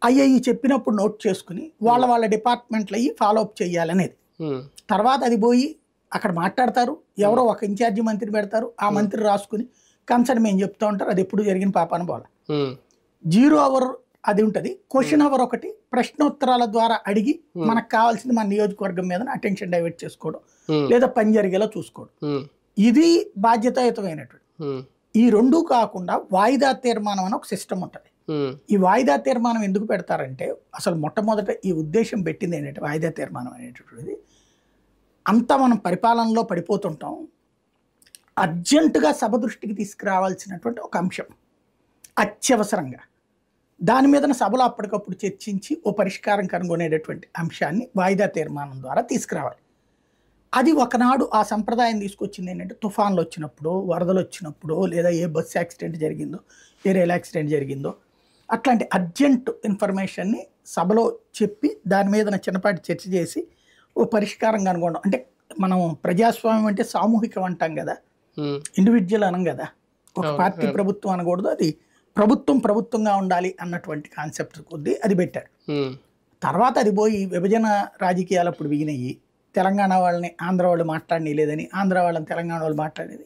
అయ్యి చెప్పినప్పుడు నోట్ చేసుకుని వాళ్ళ డిపార్ట్మెంట్లు అయ్యి ఫాలో అప్ చేయాలనేది. తర్వాత అది పోయి అక్కడ మాట్లాడతారు, ఎవరో ఒక ఇన్ఛార్జి మంత్రి పెడతారు, ఆ మంత్రి రాసుకుని కన్సర్న్ మేము చెప్తా ఉంటారు. అది ఎప్పుడు జరిగిన పాపాన పోలే. 0 అవర్ అది ఉంటుంది. క్వశ్చన్ అవర్ ఒకటి, ప్రశ్నోత్తరాల ద్వారా అడిగి మనకు కావాల్సింది మన నియోజకవర్గం మీద అటెన్షన్ డైవర్ట్ చేసుకోవడం లేదా పని జరిగేలా చూసుకోవడం, ఇది బాధ్యతాయుతమైనటువంటి. ఈ రెండూ కాకుండా వాయిదా తీర్మానం అని ఒక సిస్టమ్ ఉంటుంది. ఈ వాయిదా తీర్మానం ఎందుకు పెడతారంటే, అసలు మొట్టమొదట ఈ ఉద్దేశం పెట్టింది ఏంటంటే, వాయిదా తీర్మానం అనేటటువంటిది అంతా మనం పరిపాలనలో పడిపోతుంటాం, అర్జెంటుగా సభ దృష్టికి తీసుకురావాల్సినటువంటి ఒక అంశం అత్యవసరంగా, దాని మీద సభలో అప్పటికప్పుడు చర్చించి ఓ పరిష్కారం కనుగొనేటటువంటి అంశాన్ని వాయిదా తీర్మానం ద్వారా తీసుకురావాలి. అది ఒకనాడు ఆ సంప్రదాయం తీసుకొచ్చింది ఏంటంటే, తుఫాన్లు వచ్చినప్పుడు, వరదలు వచ్చినప్పుడు, లేదా ఏ బస్సు యాక్సిడెంట్ జరిగిందో, ఏ రైలు యాక్సిడెంట్ జరిగిందో, అట్లాంటి అర్జెంట్ ఇన్ఫర్మేషన్ని సభలో చెప్పి దాని మీద చిన్నపాటి చర్చ చేసి ఓ పరిష్కారం కనుగొనడం. అంటే మనం ప్రజాస్వామ్యం అంటే సామూహికం అంటాం కదా, ఇండివిజువల్ అనం కదా, ఒక పార్టీ ప్రభుత్వం అనకూడదు, అది ప్రభుత్వంగా ఉండాలి అన్నటువంటి కాన్సెప్ట్ కొద్దీ అది పెట్టారు. తర్వాత అది పోయి విభజన రాజకీయాలు అప్పుడు బిగినయ్యి, తెలంగాణ వాళ్ళని ఆంధ్ర వాళ్ళు మాట్లాడని లేదని, ఆంధ్ర వాళ్ళని తెలంగాణ వాళ్ళు మాట్లాడేది.